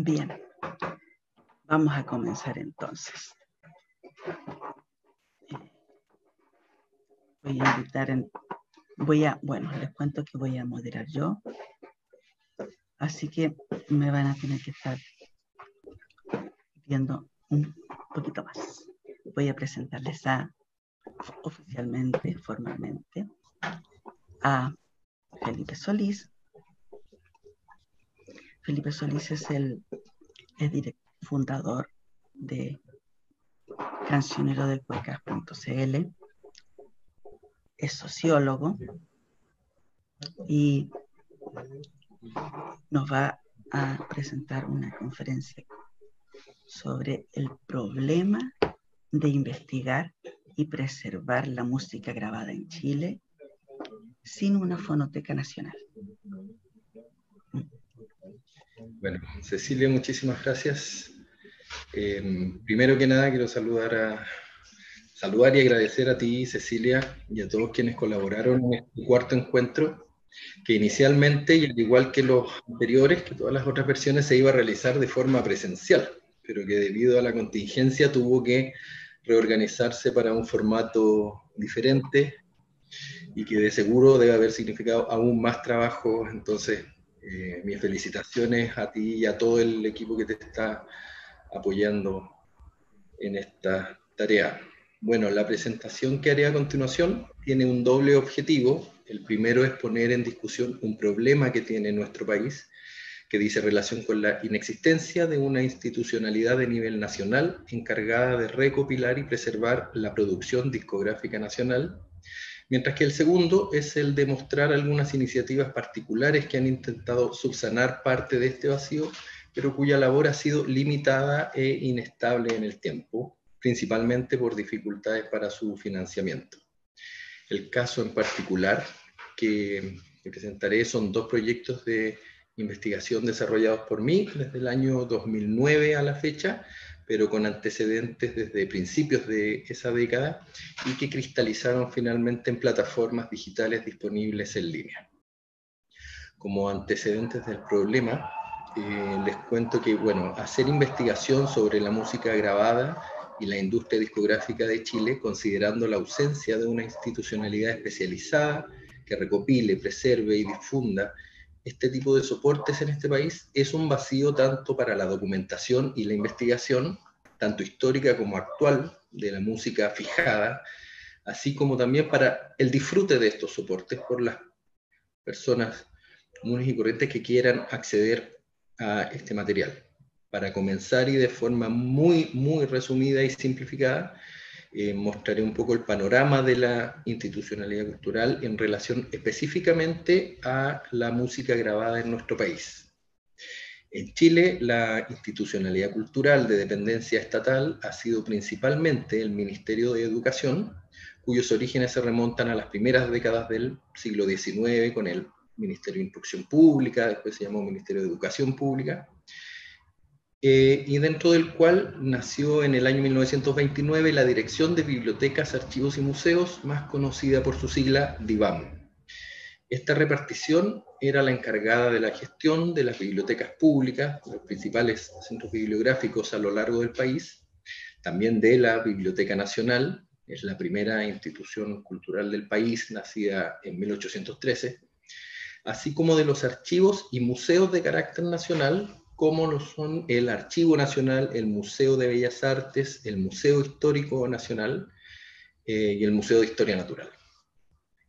Bien, vamos a comenzar entonces. Voy a invitar, bueno, les cuento que voy a moderar yo, así que me van a tener que estar viendo un poquito más. Voy a presentarles oficialmente, formalmente, a Felipe Solís. Felipe Solís es el fundador de Cancionero del Podcast.cl, es sociólogo y nos va a presentar una conferencia sobre el problema de investigar y preservar la música grabada en Chile sin una fonoteca nacional. Bueno, Cecilia, muchísimas gracias. Primero que nada quiero saludar y agradecer a ti, Cecilia, y a todos quienes colaboraron en este cuarto encuentro, que inicialmente, y al igual que los anteriores, que todas las otras versiones se iba a realizar de forma presencial, pero que debido a la contingencia tuvo que reorganizarse para un formato diferente y que de seguro debe haber significado aún más trabajo. Entonces, mis felicitaciones a ti y a todo el equipo que te está apoyando en esta tarea. Bueno, la presentación que haré a continuación tiene un doble objetivo. El primero es poner en discusión un problema que tiene nuestro país, que dice relación con la inexistencia de una institucionalidad de nivel nacional encargada de recopilar y preservar la producción discográfica nacional, mientras que el segundo es el de mostrar algunas iniciativas particulares que han intentado subsanar parte de este vacío, pero cuya labor ha sido limitada e inestable en el tiempo, principalmente por dificultades para su financiamiento. El caso en particular que presentaré son dos proyectos de investigación desarrollados por mí desde el año 2009 a la fecha, pero con antecedentes desde principios de esa década y que cristalizaron finalmente en plataformas digitales disponibles en línea. Como antecedentes del problema, les cuento que, bueno, hacer investigación sobre la música grabada y la industria discográfica de Chile, considerando la ausencia de una institucionalidad especializada que recopile, preserve y difunda este tipo de soportes en este país, es un vacío tanto para la documentación y la investigación, tanto histórica como actual, de la música fijada, así como también para el disfrute de estos soportes por las personas comunes y corrientes que quieran acceder a este material. Para comenzar y de forma muy resumida y simplificada, mostraré un poco el panorama de la institucionalidad cultural en relación específicamente a la música grabada en nuestro país. En Chile, la institucionalidad cultural de dependencia estatal ha sido principalmente el Ministerio de Educación, cuyos orígenes se remontan a las primeras décadas del siglo XIX con el Ministerio de Instrucción Pública, después se llamó Ministerio de Educación Pública, y dentro del cual nació en el año 1929 la Dirección de Bibliotecas, Archivos y Museos, más conocida por su sigla DIVAM. Esta repartición era la encargada de la gestión de las bibliotecas públicas, los principales centros bibliográficos a lo largo del país, también de la Biblioteca Nacional, es la primera institución cultural del país, nacida en 1813, así como de los archivos y museos de carácter nacional, como lo son el Archivo Nacional, el Museo de Bellas Artes, el Museo Histórico Nacional y el Museo de Historia Natural.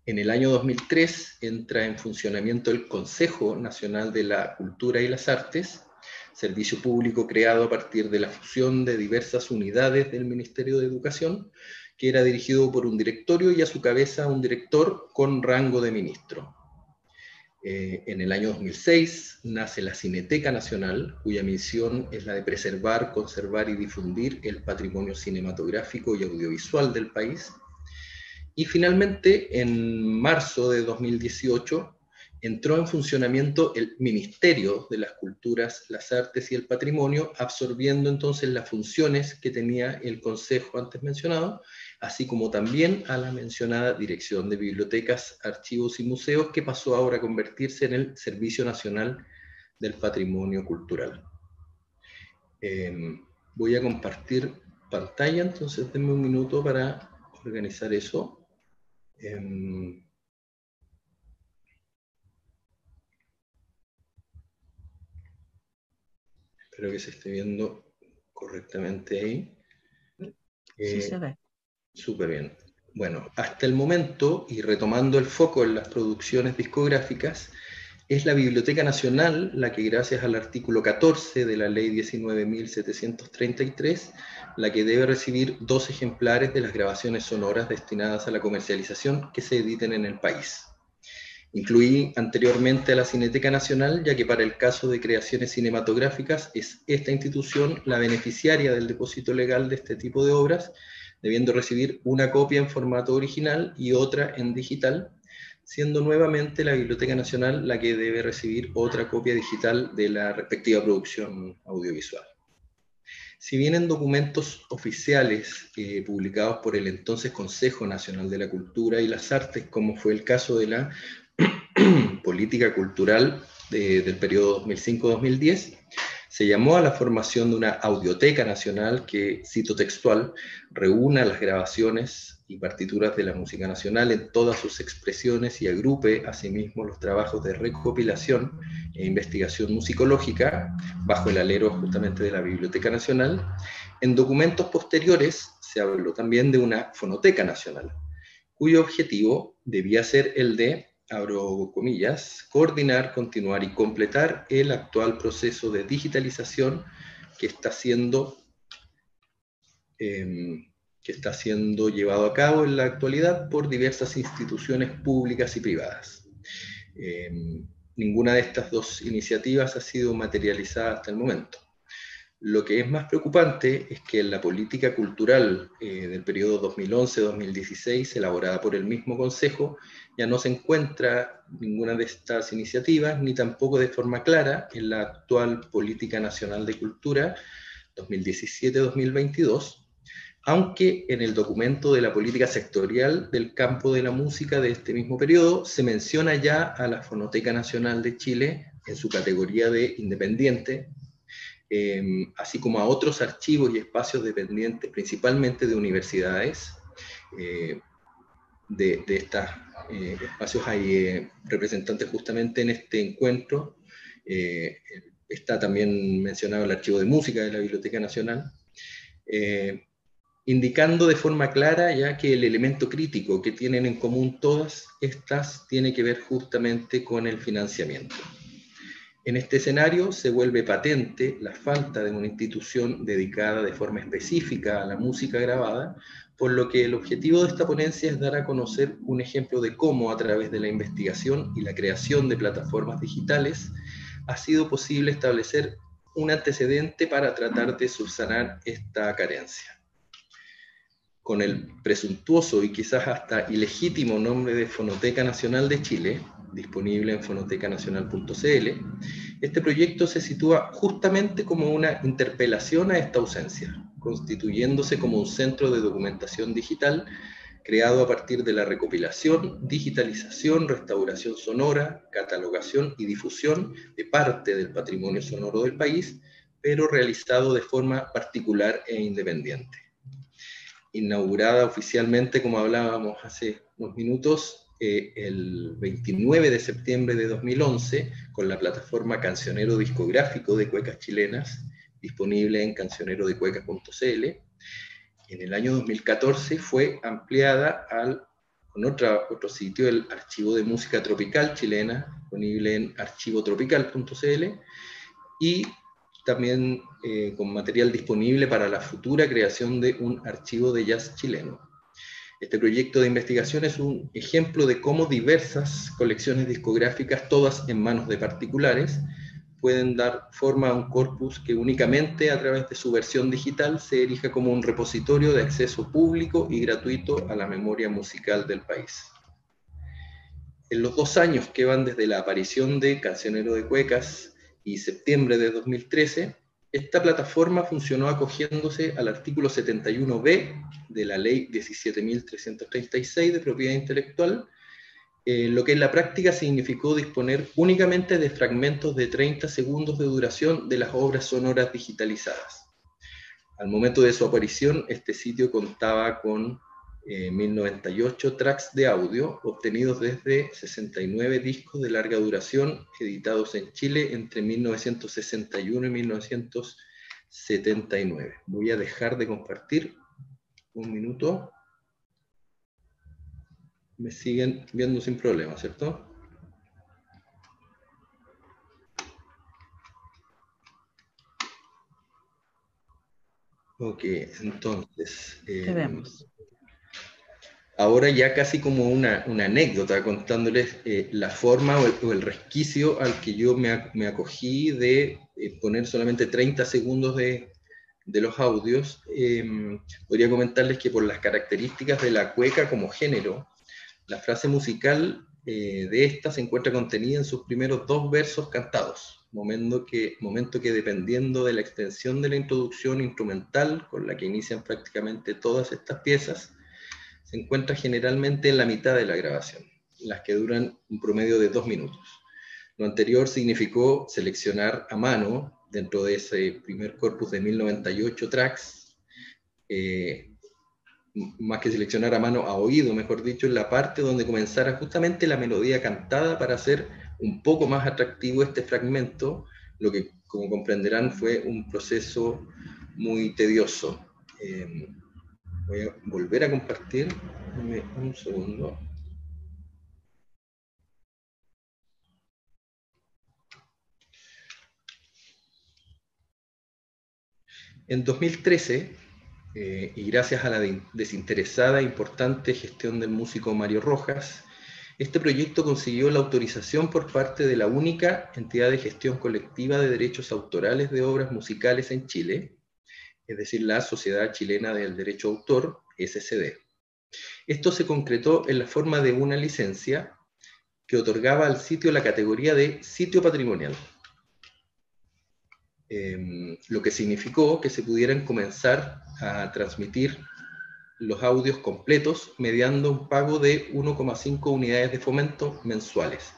En el año 2003 entra en funcionamiento el Consejo Nacional de la Cultura y las Artes, servicio público creado a partir de la fusión de diversas unidades del Ministerio de Educación, que era dirigido por un directorio y a su cabeza un director con rango de ministro. En el año 2006 nace la Cineteca Nacional, cuya misión es la de preservar, conservar y difundir el patrimonio cinematográfico y audiovisual del país. Y finalmente, en marzo de 2018, entró en funcionamiento el Ministerio de las Culturas, las Artes y el Patrimonio, absorbiendo entonces las funciones que tenía el Consejo antes mencionado, así como también a la mencionada Dirección de Bibliotecas, Archivos y Museos, que pasó ahora a convertirse en el Servicio Nacional del Patrimonio Cultural. Voy a compartir pantalla, entonces denme un minuto para organizar eso. Espero que se esté viendo correctamente ahí. Sí se ve. Súper bien. Bueno, hasta el momento, y retomando el foco en las producciones discográficas, es la Biblioteca Nacional la que, gracias al artículo 14 de la Ley 19.733, la que debe recibir 2 ejemplares de las grabaciones sonoras destinadas a la comercialización que se editen en el país. Incluí anteriormente a la Cineteca Nacional, ya que para el caso de creaciones cinematográficas es esta institución la beneficiaria del depósito legal de este tipo de obras, debiendo recibir una copia en formato original y otra en digital, siendo nuevamente la Biblioteca Nacional la que debe recibir otra copia digital de la respectiva producción audiovisual. Si bien en documentos oficiales publicados por el entonces Consejo Nacional de la Cultura y las Artes, como fue el caso de la política cultural del periodo 2005-2010, se llamó a la formación de una audioteca nacional que, cito textual, reúna las grabaciones y partituras de la música nacional en todas sus expresiones y agrupe asimismo los trabajos de recopilación e investigación musicológica bajo el alero justamente de la Biblioteca Nacional. En documentos posteriores se habló también de una fonoteca nacional, cuyo objetivo debía ser el de, abro comillas, coordinar, continuar y completar el actual proceso de digitalización que está siendo llevado a cabo en la actualidad por diversas instituciones públicas y privadas. Ninguna de estas 2 iniciativas ha sido materializada hasta el momento. Lo que es más preocupante es que en la política cultural del periodo 2011-2016, elaborada por el mismo Consejo, ya no se encuentra ninguna de estas iniciativas, ni tampoco de forma clara en la actual Política Nacional de Cultura 2017-2022, aunque en el documento de la política sectorial del campo de la música de este mismo periodo se menciona ya a la Fonoteca Nacional de Chile en su categoría de independiente, así como a otros archivos y espacios dependientes, principalmente de universidades. De estos espacios hay representantes justamente en este encuentro. Está también mencionado el Archivo de Música de la Biblioteca Nacional, indicando de forma clara ya que el elemento crítico que tienen en común todas estas tiene que ver justamente con el financiamiento. En este escenario se vuelve patente la falta de una institución dedicada de forma específica a la música grabada, por lo que el objetivo de esta ponencia es dar a conocer un ejemplo de cómo, a través de la investigación y la creación de plataformas digitales, ha sido posible establecer un antecedente para tratar de subsanar esta carencia. Con el presuntuoso y quizás hasta ilegítimo nombre de Fonoteca Nacional de Chile, disponible en fonotecanacional.cl, este proyecto se sitúa justamente como una interpelación a esta ausencia, constituyéndose como un centro de documentación digital creado a partir de la recopilación, digitalización, restauración sonora, catalogación y difusión de parte del patrimonio sonoro del país, pero realizado de forma particular e independiente. Inaugurada oficialmente, como hablábamos hace unos minutos, el 29 de septiembre de 2011, con la plataforma Cancionero Discográfico de Cuecas Chilenas, disponible en cancionerodecuecas.cl. En el año 2014 fue ampliada con otro sitio, el Archivo de Música Tropical Chilena, disponible en archivotropical.cl, y también con material disponible para la futura creación de un archivo de jazz chileno. Este proyecto de investigación es un ejemplo de cómo diversas colecciones discográficas, todas en manos de particulares, pueden dar forma a un corpus que únicamente a través de su versión digital se erija como un repositorio de acceso público y gratuito a la memoria musical del país. En los 2 años que van desde la aparición de Cancionero de Cuecas y septiembre de 2013, esta plataforma funcionó acogiéndose al artículo 71b de la Ley 17.336 de Propiedad Intelectual, lo que en la práctica significó disponer únicamente de fragmentos de 30 segundos de duración de las obras sonoras digitalizadas. Al momento de su aparición, este sitio contaba con 1098 tracks de audio obtenidos desde 69 discos de larga duración editados en Chile entre 1961 y 1979. Voy a dejar de compartir un minuto. Me siguen viendo sin problema, ¿cierto? Ok, entonces... Te vemos. Ahora ya casi como una anécdota, contándoles la forma o el resquicio al que yo me acogí de poner solamente 30 segundos de los audios. Podría comentarles que por las características de la cueca como género, la frase musical de esta se encuentra contenida en sus primeros 2 versos cantados, momento que dependiendo de la extensión de la introducción instrumental con la que inician prácticamente todas estas piezas, se encuentra generalmente en la mitad de la grabación, las que duran un promedio de 2 minutos. Lo anterior significó seleccionar a mano, dentro de ese primer corpus de 1098 tracks, más que seleccionar a mano, a oído, mejor dicho, en la parte donde comenzara justamente la melodía cantada para hacer un poco más atractivo este fragmento, lo que, como comprenderán, fue un proceso muy tedioso. Voy a volver a compartir. Dame un segundo. En 2013, y gracias a la desinteresada e importante gestión del músico Mario Rojas, este proyecto consiguió la autorización por parte de la única entidad de gestión colectiva de derechos autorales de obras musicales en Chile, es decir, la Sociedad Chilena del Derecho de Autor, SCD. Esto se concretó en la forma de una licencia que otorgaba al sitio la categoría de sitio patrimonial, lo que significó que se pudieran comenzar a transmitir los audios completos mediando un pago de 1,5 unidades de fomento mensuales.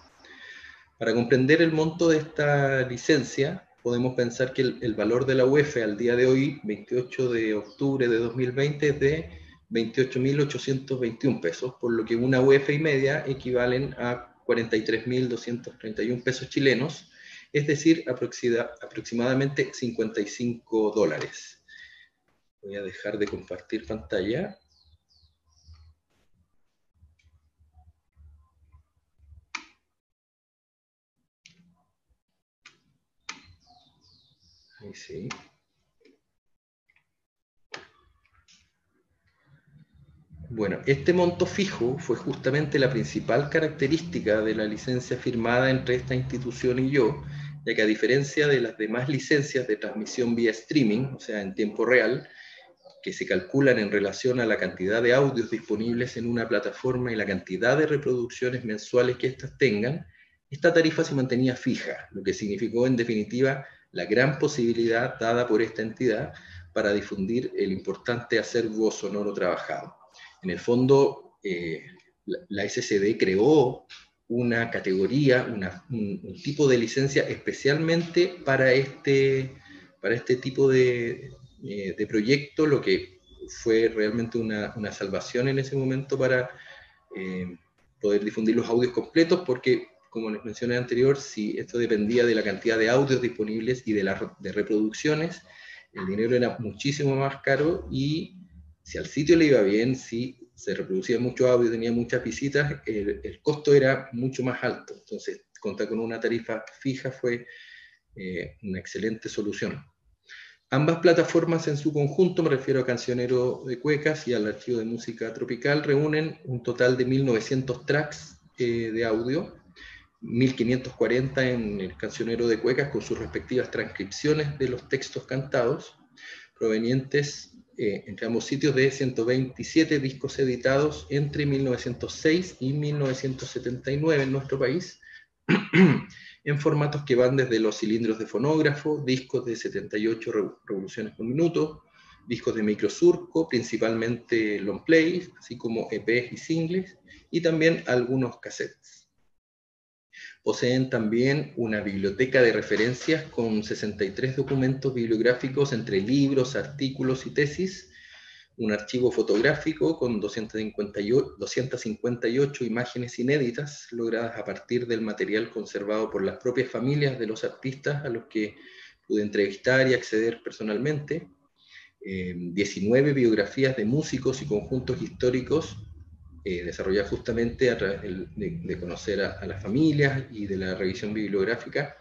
Para comprender el monto de esta licencia, podemos pensar que el valor de la UEF al día de hoy, 28 de octubre de 2020, es de 28.821 pesos, por lo que una UEF y media equivalen a 43.231 pesos chilenos, es decir, aproximadamente 55 dólares. Voy a dejar de compartir pantalla. Ahí sí. Bueno, este monto fijo fue justamente la principal característica de la licencia firmada entre esta institución y yo, ya que a diferencia de las demás licencias de transmisión vía streaming, o sea, en tiempo real, que se calculan en relación a la cantidad de audios disponibles en una plataforma y la cantidad de reproducciones mensuales que éstas tengan, esta tarifa se mantenía fija, lo que significó en definitiva la gran posibilidad dada por esta entidad para difundir el importante acervo sonoro trabajado. En el fondo, la SCD creó una categoría, un tipo de licencia especialmente para este tipo de proyecto, lo que fue realmente una salvación en ese momento para poder difundir los audios completos, porque, como les mencioné anterior, si esto dependía de la cantidad de audios disponibles y de reproducciones, el dinero era muchísimo más caro, y si al sitio le iba bien, si se reproducía mucho audio, tenía muchas visitas, el costo era mucho más alto. Entonces, contar con una tarifa fija fue una excelente solución. Ambas plataformas en su conjunto, me refiero a Cancionero de Cuecas y al Archivo de Música Tropical, reúnen un total de 1.900 tracks de audio, 1.540 en el Cancionero de Cuecas con sus respectivas transcripciones de los textos cantados, provenientes entre ambos sitios de 127 discos editados entre 1906 y 1979 en nuestro país, en formatos que van desde los cilindros de fonógrafo, discos de 78 revoluciones por minuto, discos de microsurco, principalmente long play, así como EPs y singles, y también algunos cassettes. Poseen también una biblioteca de referencias con 63 documentos bibliográficos entre libros, artículos y tesis, un archivo fotográfico con 258 imágenes inéditas logradas a partir del material conservado por las propias familias de los artistas a los que pude entrevistar y acceder personalmente, 19 biografías de músicos y conjuntos históricos desarrolladas justamente a través de conocer a las familias y de la revisión bibliográfica.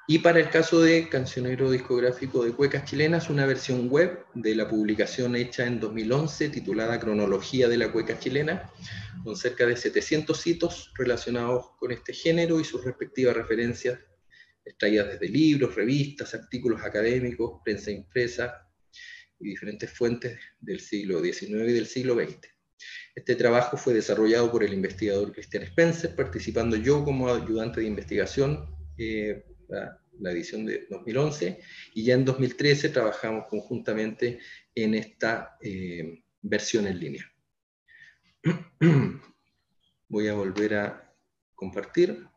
Y para el caso de Cancionero Discográfico de Cuecas Chilenas, una versión web de la publicación hecha en 2011 titulada Cronología de la Cueca Chilena, con cerca de 700 hitos relacionados con este género y sus respectivas referencias extraídas desde libros, revistas, artículos académicos, prensa impresa y diferentes fuentes del siglo XIX y del siglo XX. Este trabajo fue desarrollado por el investigador Cristian Spencer, participando yo como ayudante de investigación, la edición de 2011, y ya en 2013 trabajamos conjuntamente en esta versión en línea. Voy a volver a compartir.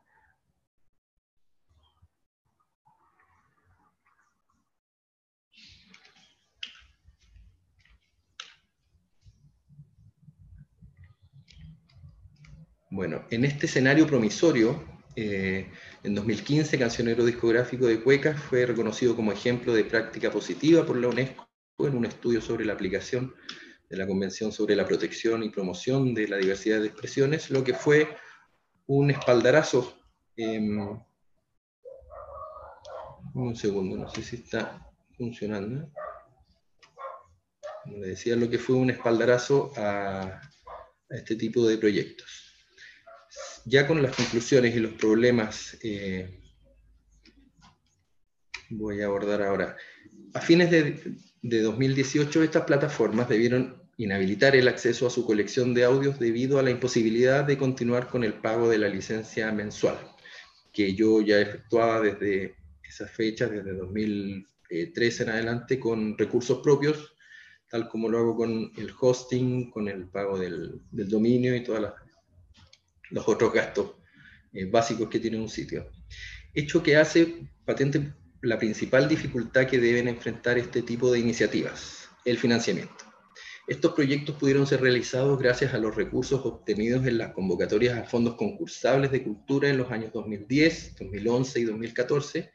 Bueno, en este escenario promisorio, en 2015, Cancionero Discográfico de Cuecas fue reconocido como ejemplo de práctica positiva por la UNESCO en un estudio sobre la aplicación de la Convención sobre la Protección y Promoción de la Diversidad de Expresiones, lo que fue un espaldarazo. Un segundo, no sé si está funcionando. Como le decía, lo que fue un espaldarazo a este tipo de proyectos. Ya con las conclusiones y los problemas voy a abordar ahora. A fines de 2018, estas plataformas debieron inhabilitar el acceso a su colección de audios debido a la imposibilidad de continuar con el pago de la licencia mensual, que yo ya efectuaba desde esas fechas, desde 2013 en adelante, con recursos propios, tal como lo hago con el hosting, con el pago del dominio y todos los otros gastos básicos que tiene un sitio. Hecho que hace patente la principal dificultad que deben enfrentar este tipo de iniciativas, el financiamiento. Estos proyectos pudieron ser realizados gracias a los recursos obtenidos en las convocatorias a fondos concursables de cultura en los años 2010, 2011 y 2014,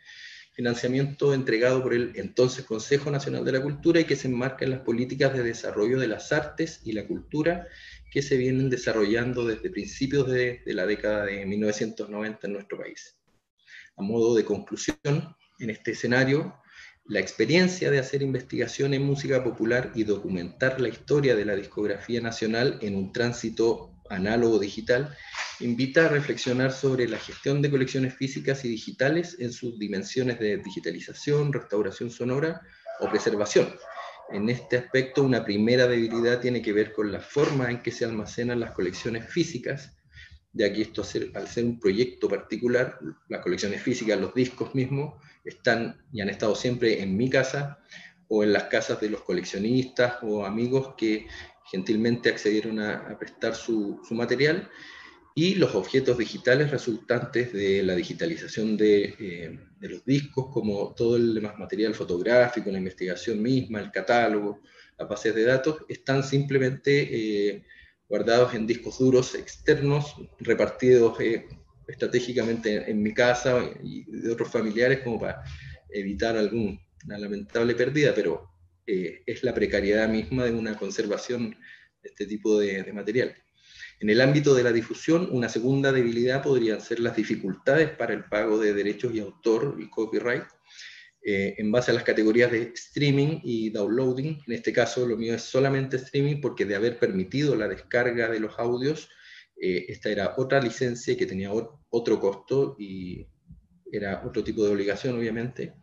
financiamiento entregado por el entonces Consejo Nacional de la Cultura y que se enmarca en las políticas de desarrollo de las artes y la cultura que se vienen desarrollando desde principios de la década de 1990 en nuestro país. A modo de conclusión, en este escenario, la experiencia de hacer investigación en música popular y documentar la historia de la discografía nacional en un tránsito análogo digital invita a reflexionar sobre la gestión de colecciones físicas y digitales en sus dimensiones de digitalización, restauración sonora o preservación. En este aspecto, una primera debilidad tiene que ver con la forma en que se almacenan las colecciones físicas, ya que esto, al ser un proyecto particular, las colecciones físicas, los discos mismos, están y han estado siempre en mi casa o en las casas de los coleccionistas o amigos que gentilmente accedieron a prestar su material, y los objetos digitales resultantes de la digitalización de los discos, como todo el demás material fotográfico, la investigación misma, el catálogo, las bases de datos, están simplemente guardados en discos duros externos, repartidos estratégicamente en mi casa y de otros familiares, como para evitar alguna lamentable pérdida, pero es la precariedad misma de una conservación de este tipo de material. En el ámbito de la difusión, una segunda debilidad podrían ser las dificultades para el pago de derechos y autor y copyright en base a las categorías de streaming y downloading. En este caso, lo mío es solamente streaming porque de haber permitido la descarga de los audios, esta era otra licencia que tenía otro costo y era otro tipo de obligación, obviamente.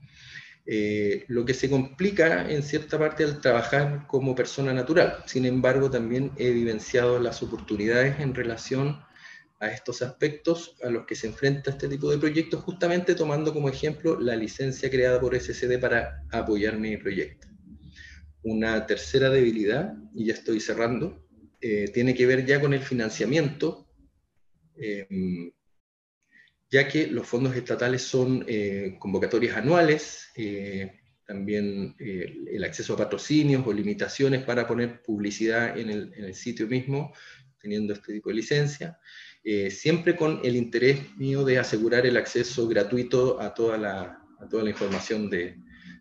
Lo que se complica en cierta parte al trabajar como persona natural. Sin embargo, también he vivenciado las oportunidades en relación a estos aspectos a los que se enfrenta este tipo de proyectos, justamente tomando como ejemplo la licencia creada por SCD para apoyar mi proyecto. Una tercera debilidad, y ya estoy cerrando, tiene que ver ya con el financiamiento, ya que los fondos estatales son convocatorias anuales, también el acceso a patrocinios o limitaciones para poner publicidad en el sitio mismo, teniendo este tipo de licencia, siempre con el interés mío de asegurar el acceso gratuito a toda la información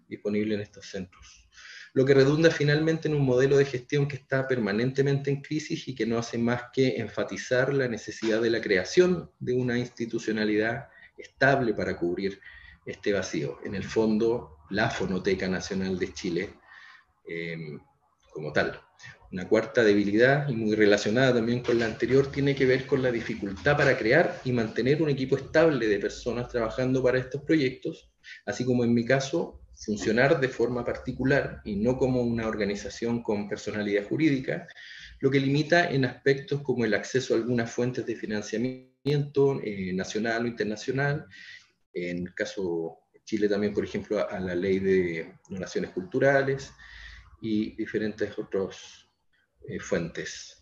disponible en estos centros. Lo que redunda finalmente en un modelo de gestión que está permanentemente en crisis y que no hace más que enfatizar la necesidad de la creación de una institucionalidad estable para cubrir este vacío. En el fondo, la Fonoteca Nacional de Chile como tal. Una cuarta debilidad, y muy relacionada también con la anterior, tiene que ver con la dificultad para crear y mantener un equipo estable de personas trabajando para estos proyectos, así como en mi caso, funcionar de forma particular y no como una organización con personalidad jurídica, lo que limita en aspectos como el acceso a algunas fuentes de financiamiento nacional o internacional, en el caso de Chile también, por ejemplo, a la ley de donaciones culturales y diferentes otros fuentes.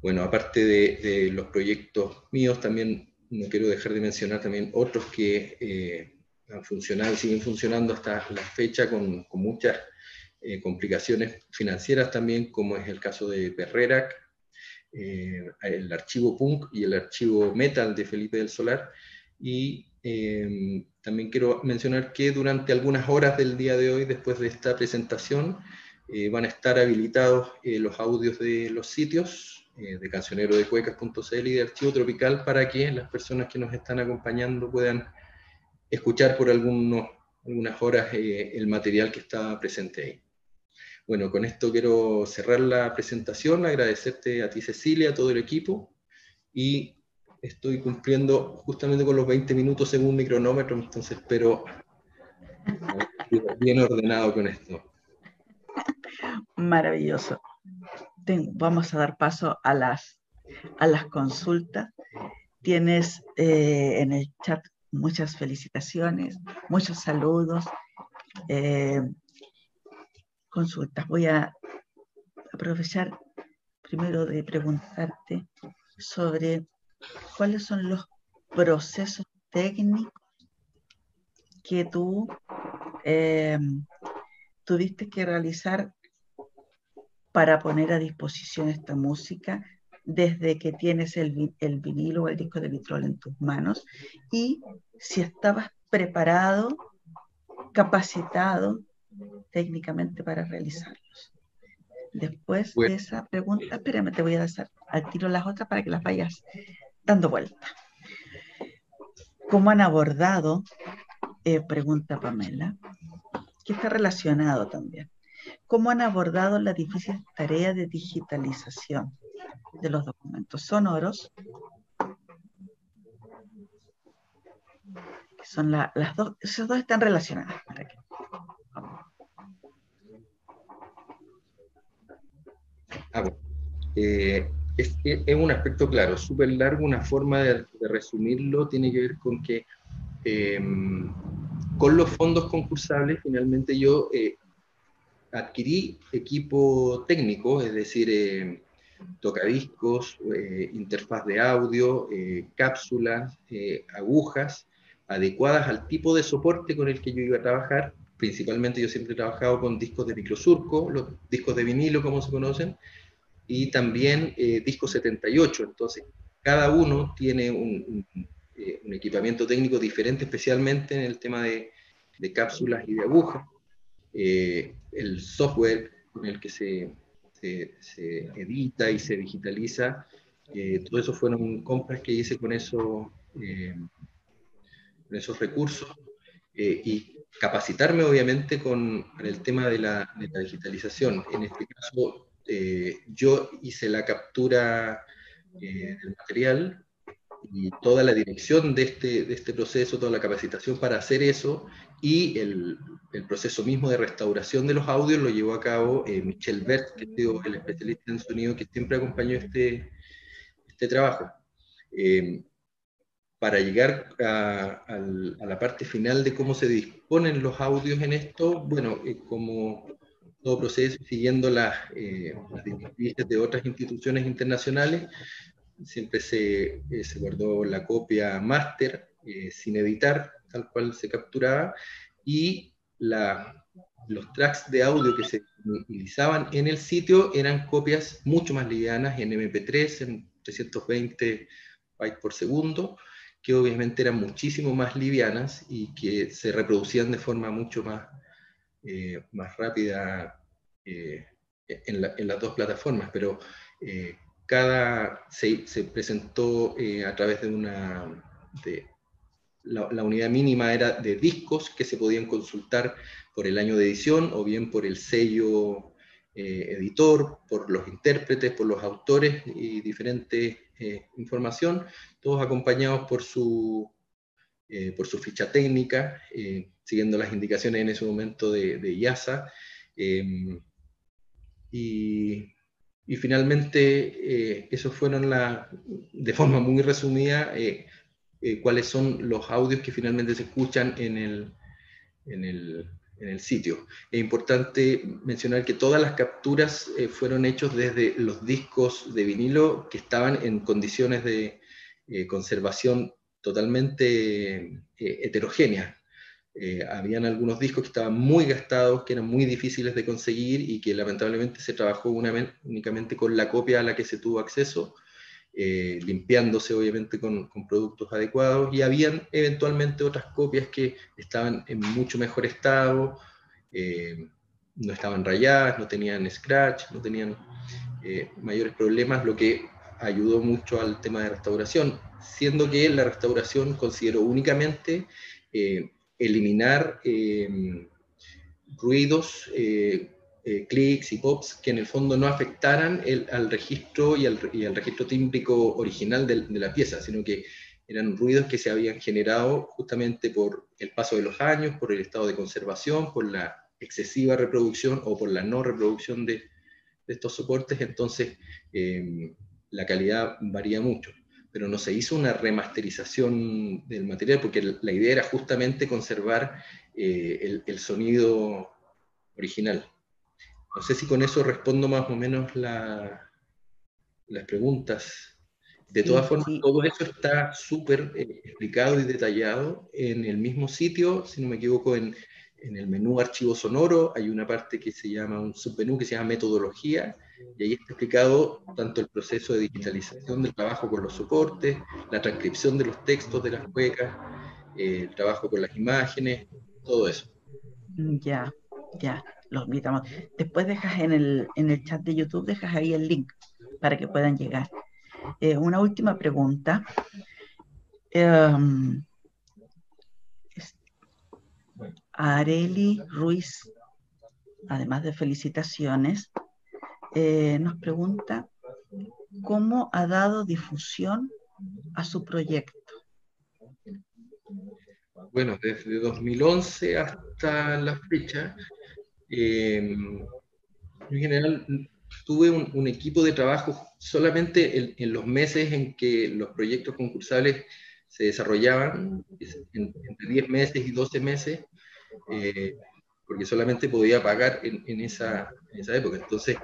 Bueno, aparte de los proyectos míos, también no quiero dejar de mencionar también otros que han funcionado y siguen funcionando hasta la fecha con muchas complicaciones financieras también, como es el caso de Perrerac, el archivo Punk y el archivo Metal de Felipe del Solar. Y también quiero mencionar que durante algunas horas del día de hoy, después de esta presentación, van a estar habilitados los audios de los sitios de cancionerodecuecas.cl y de Archivo Tropical para que las personas que nos están acompañando puedan escuchar por algunas horas el material que está presente ahí. Bueno, con esto quiero cerrar la presentación, agradecerte a ti, Cecilia, a todo el equipo, y estoy cumpliendo justamente con los 20 minutos según mi cronómetro, entonces espero bien ordenado con esto. Maravilloso. Vamos a dar paso a las consultas. Tienes en el chat muchas felicitaciones, muchos saludos, consultas. Voy a aprovechar primero de preguntarte sobre cuáles son los procesos técnicos que tú tuviste que realizar para poner a disposición esta música desde que tienes el vinilo o el disco de vitrol en tus manos, y si estabas preparado, capacitado técnicamente para realizarlos. Después de esa pregunta, espérame, te voy a dar al tiro las otras para que las vayas dando vuelta. ¿Cómo han abordado, pregunta Pamela, que está relacionado también, cómo han abordado la difícil tarea de digitalización de los documentos sonoros, que son las dos, esas dos están relacionadas. ¿Para qué? Es un aspecto claro, súper largo. Una forma de resumirlo tiene que ver con que con los fondos concursables finalmente yo adquirí equipo técnico, es decir, tocadiscos, interfaz de audio, cápsulas, agujas adecuadas al tipo de soporte con el que yo iba a trabajar. Principalmente yo siempre he trabajado con discos de microsurco, los discos de vinilo como se conocen, y también disco 78. Entonces, cada uno tiene un equipamiento técnico diferente, especialmente en el tema de cápsulas y de agujas. El software con el que se edita y se digitaliza, todo eso fueron compras que hice con esos recursos, y capacitarme obviamente con el tema de la digitalización. En este caso, yo hice la captura del material y toda la dirección de este proceso, toda la capacitación para hacer eso, y el proceso mismo de restauración de los audios lo llevó a cabo Michel Bert, que es el especialista en sonido que siempre acompañó este trabajo. Para llegar a la parte final de cómo se disponen los audios en esto, bueno, como todo proceso, siguiendo las directrices de otras instituciones internacionales. Siempre se guardó la copia máster sin editar, tal cual se capturaba, y los tracks de audio que se utilizaban en el sitio eran copias mucho más livianas en MP3, en 320 bytes por segundo, que obviamente eran muchísimo más livianas y que se reproducían de forma mucho más rápida en las dos plataformas, pero se presentó a través de la unidad mínima era de discos que se podían consultar por el año de edición o bien por el sello editor, por los intérpretes, por los autores y diferente información, todos acompañados por su ficha técnica, siguiendo las indicaciones en ese momento de IASA. Y finalmente, esos fueron de forma muy resumida, cuáles son los audios que finalmente se escuchan en el sitio. Es importante mencionar que todas las capturas fueron hechas desde los discos de vinilo que estaban en condiciones de conservación totalmente heterogéneas. Habían algunos discos que estaban muy gastados, que eran muy difíciles de conseguir y que lamentablemente se trabajó únicamente con la copia a la que se tuvo acceso, limpiándose obviamente con productos adecuados, y habían eventualmente otras copias que estaban en mucho mejor estado, no estaban rayadas, no tenían scratch, no tenían mayores problemas, lo que ayudó mucho al tema de restauración, siendo que la restauración consideró únicamente eliminar ruidos, clics y pops que en el fondo no afectaran al registro y al registro tímbrico original de la pieza, sino que eran ruidos que se habían generado justamente por el paso de los años, por el estado de conservación, por la excesiva reproducción o por la no reproducción de estos soportes. Entonces la calidad varía mucho, pero no se hizo una remasterización del material porque la idea era justamente conservar el sonido original. No sé si con eso respondo más o menos las preguntas. De todas Sí, formas, sí. todo eso está súper explicado y detallado en el mismo sitio, si no me equivoco, en el menú archivo sonoro hay una parte que se llama, un submenú que se llama metodología, y ahí está explicado tanto el proceso de digitalización del trabajo con los soportes, la transcripción de los textos de las cuecas, el trabajo con las imágenes, todo eso. Ya, ya, los invitamos. Después dejas en el chat de YouTube, dejas ahí el link para que puedan llegar. Una última pregunta. Um, Areli Ruiz, además de felicitaciones, nos pregunta cómo ha dado difusión a su proyecto. Bueno, desde 2011 hasta la fecha, en general tuve un equipo de trabajo solamente en los meses en que los proyectos concursables se desarrollaban, entre 10 meses y 12 meses, eh, porque solamente podía pagar en esa época. Entonces,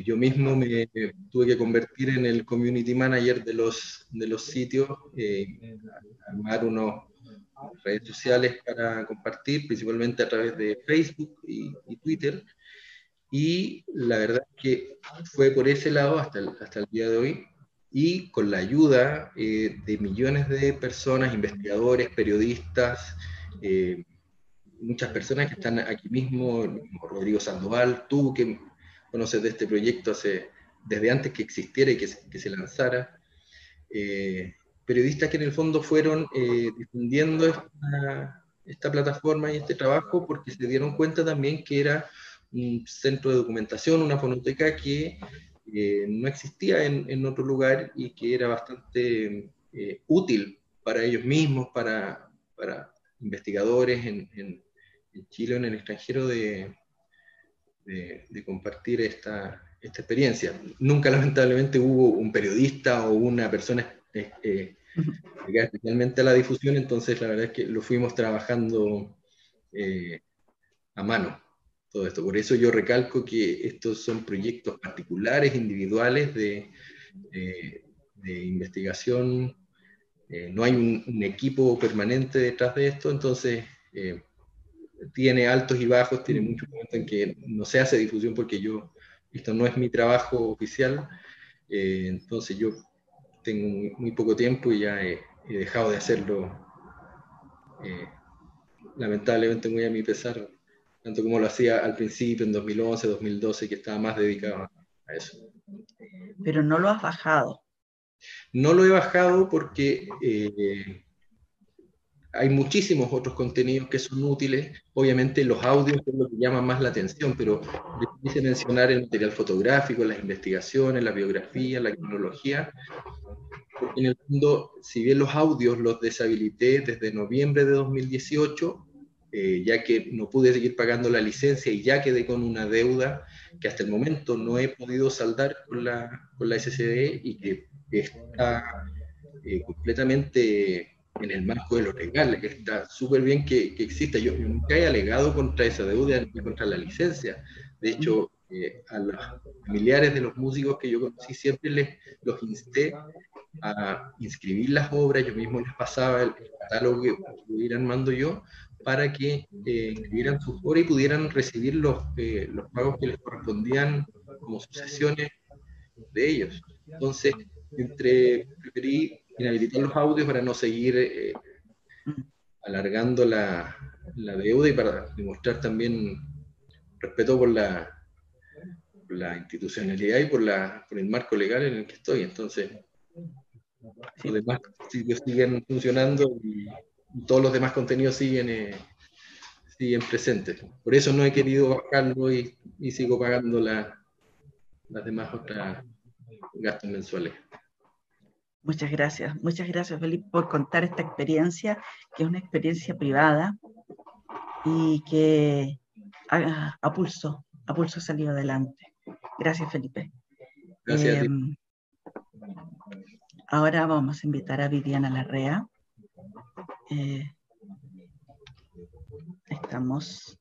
yo mismo me tuve que convertir en el community manager de los sitios, armar unas redes sociales para compartir, principalmente a través de Facebook y Twitter, y la verdad es que fue por ese lado hasta el día de hoy, y con la ayuda de millones de personas, investigadores, periodistas, muchas personas que están aquí mismo, Rodrigo Sandoval, tú que conoces de este proyecto desde antes que existiera y que se lanzara, periodistas que en el fondo fueron difundiendo esta plataforma y este trabajo porque se dieron cuenta también que era un centro de documentación, una fonoteca que no existía en otro lugar y que era bastante útil para ellos mismos, para investigadores en Chile o en el extranjero de compartir esta experiencia. Nunca lamentablemente hubo un periodista o una persona dedicada especialmente a la difusión, entonces la verdad es que lo fuimos trabajando a mano. todo esto. Por eso yo recalco que estos son proyectos particulares, individuales de investigación. No hay un equipo permanente detrás de esto, entonces tiene altos y bajos, tiene muchos momentos en que no se hace difusión porque esto no es mi trabajo oficial, entonces yo tengo muy poco tiempo y ya he dejado de hacerlo, lamentablemente muy a mi pesar, tanto como lo hacía al principio, en 2011, 2012, que estaba más dedicado a eso. Pero no lo has bajado. No lo he bajado porque hay muchísimos otros contenidos que son útiles. Obviamente los audios son lo que llaman más la atención, pero quise mencionar el material fotográfico, las investigaciones, la biografía, la cronología, porque en el fondo, si bien los audios los deshabilité desde noviembre de 2018, ya que no pude seguir pagando la licencia y ya quedé con una deuda que hasta el momento no he podido saldar con la SCD y que está completamente en el marco de lo legal, que está súper bien que exista. Yo nunca he alegado contra esa deuda ni contra la licencia. De hecho, a los familiares de los músicos que yo conocí siempre los insté a inscribir las obras, yo mismo les pasaba el catálogo que pudiera armando yo, para que inscribieran sus obras y pudieran recibir los pagos que les correspondían como sucesiones de ellos. Entonces, preferí inhabilitar los audios para no seguir alargando la deuda y para demostrar también respeto por la institucionalidad y por el marco legal en el que estoy. Entonces, los demás sitios siguen funcionando y todos los demás contenidos siguen presentes. Por eso no he querido bajarlo y sigo pagando las demás otras gastos mensuales. Muchas gracias Felipe por contar esta experiencia, que es una experiencia privada y que a pulso ha salido adelante. Gracias Felipe. Gracias a ti. Ahora vamos a invitar a Viviana Larrea. Estamos